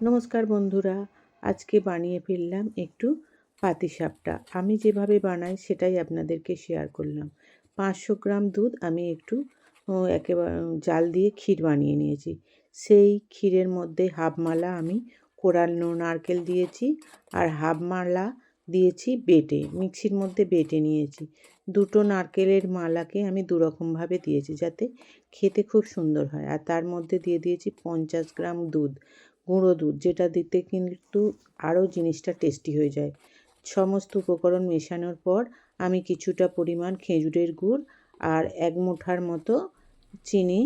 নমস্কার বন্ধুরা, আজকে বানিয়ে ফেললাম একটু পাতিসাপটা। আমি যেভাবে বানাই সেটাই আপনাদেরকে শেয়ার করলাম। 500 গ্রাম দুধ আমি একটু একেবারে জাল দিয়ে ক্ষীর বানিয়ে নিয়েছি। সেই ক্ষীরের মধ্যে হাফ মালা আমি কোরানো নারকেল দিয়েছি, আর হাফ মালা দিয়েছি বেটে, মিক্সির মধ্যে বেটে নিয়েছি। দুটো নারকেলের মালাকে আমি দুরকমভাবে দিয়েছি যাতে খেতে খুব সুন্দর হয়। আর তার মধ্যে দিয়ে দিয়েছি 50 গ্রাম দুধ, গুঁড়ো দুধ, যেটা দিতে কিন্তু আরও জিনিসটা টেস্টি হয়ে যায়। সমস্ত উপকরণ মেশানোর পর আমি কিছুটা পরিমাণ খেজুরের গুড় আর 1 মুঠার মতো চিনি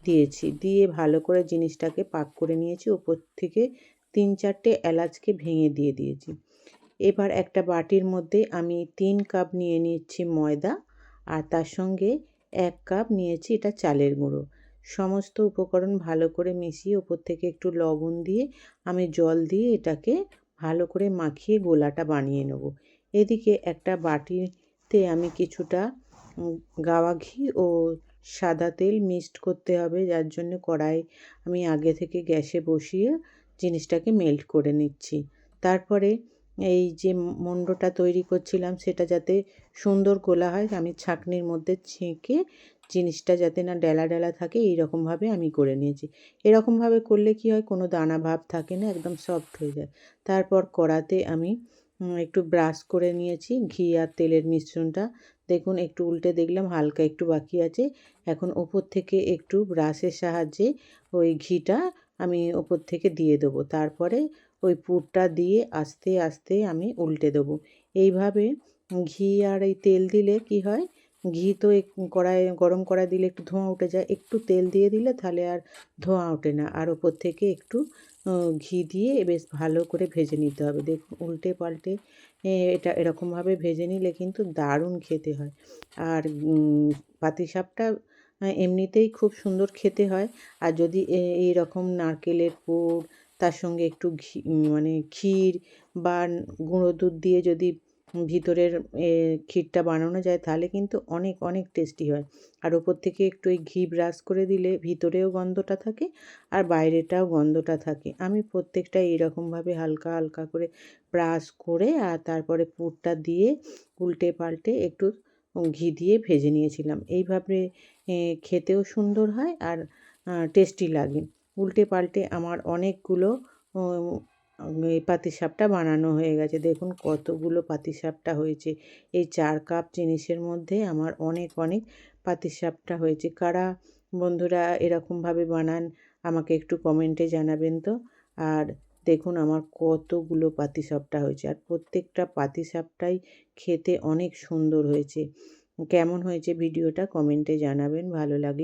দিয়েছি, দিয়ে ভালো করে জিনিসটাকে পাক করে নিয়েছি। ওপর থেকে 3-4টে এলাচকে ভেঙে দিয়ে দিয়েছি। এবার একটা বাটির মধ্যে আমি 3 কাপ নিয়ে নিচ্ছি ময়দা, আর তার সঙ্গে 1 কাপ নিয়েছি এটা চালের গুঁড়ো। সমস্ত উপকরণ ভালো করে মিশিয়ে ওপর থেকে একটু লবণ দিয়ে আমি জল দিয়ে এটাকে ভালো করে মাখিয়ে গোলাটা বানিয়ে নেব। এদিকে একটা বাটিতে আমি কিছুটা গাওয়া ঘি ও সাদা তেল মিক্সড করতে হবে, যার জন্য কড়াই আমি আগে থেকে গ্যাসে বসিয়ে জিনিসটাকে মেল্ট করে নিচ্ছি। তারপরে এই যে মণ্ডটা তৈরি করছিলাম সেটা যাতে সুন্দর গোলা হয়, আমি ছাঁকনির মধ্যে ছেঁকে জিনিসটা যাতে না ডেলা ডেলা থাকে এইরকমভাবে আমি করে নিয়েছি। এরকমভাবে করলে কি হয়, কোনো দানা ভাব থাকে না, একদম সফট হয়ে যায়। তারপর কড়াতে আমি একটু ব্রাশ করে নিয়েছি ঘি আর তেলের মিশ্রণটা। দেখুন একটু উল্টে দেখলাম হালকা একটু বাকি আছে। এখন ওপর থেকে একটু ব্রাশের সাহায্যে ওই ঘিটা আমি ওপর থেকে দিয়ে দেবো। তারপরে ওই পুরটা দিয়ে আস্তে আস্তে আমি উল্টে দেবো। এইভাবে ঘি আর এই তেল দিলে কি হয়, ঘি তো কড়াইয়ে গরম কড়াই দিলে একটু ধোঁয়া উঠে যায়, একটু তেল দিয়ে দিলে তাহলে আর ধোঁয়া ওঠে না। আর ওপর থেকে একটু ঘি দিয়ে বেশ ভালো করে ভেজে নিতে হবে। দেখুন উল্টে পাল্টে এটা এরকমভাবে ভেজে নিলে কিন্তু দারুণ খেতে হয়। আর পাতিসাপটা এমনিতেই খুব সুন্দর খেতে হয়। আর যদি এইরকম নারকেলের পুর, তার সঙ্গে একটু ঘি মানে ক্ষীর বা গুঁড়ো দুধ দিয়ে যদি ভিতরের ক্ষীরটা বানানো যায় তাহলে কিন্তু অনেক অনেক টেস্টি হয়। আর ওপর থেকে একটু ওই ঘি ব্রাশ করে দিলে ভিতরেও গন্ধটা থাকে আর বাইরেটাও গন্ধটা থাকে। আমি প্রত্যেকটা এইরকমভাবে হালকা হালকা করে ব্রাশ করে আর তারপরে পুরটা দিয়ে উল্টে পাল্টে একটু ঘি দিয়ে ভেজে নিয়েছিলাম। এইভাবে খেতেও সুন্দর হয় আর টেস্টি লাগে। উল্টে পাল্টে আমার অনেকগুলো এই পাতিসাপটা বানানো হয়ে গেছে। দেখুন কতগুলো পাতিসাপটা হয়েছে। এই 4 কাপ জিনিসের মধ্যে আমার অনেক অনেক পাতিসাপটা হয়েছে। কারা বন্ধুরা এরকমভাবে বানান আমাকে একটু কমেন্টে জানাবেন তো। আর দেখুন আমার কতগুলো পাতিসাপটা হয়েছে, আর প্রত্যেকটা পাতিসাপটাই খেতে অনেক সুন্দর হয়েছে। কেমন হয়েছে ভিডিওটা কমেন্টে জানাবেন, ভালো লাগলে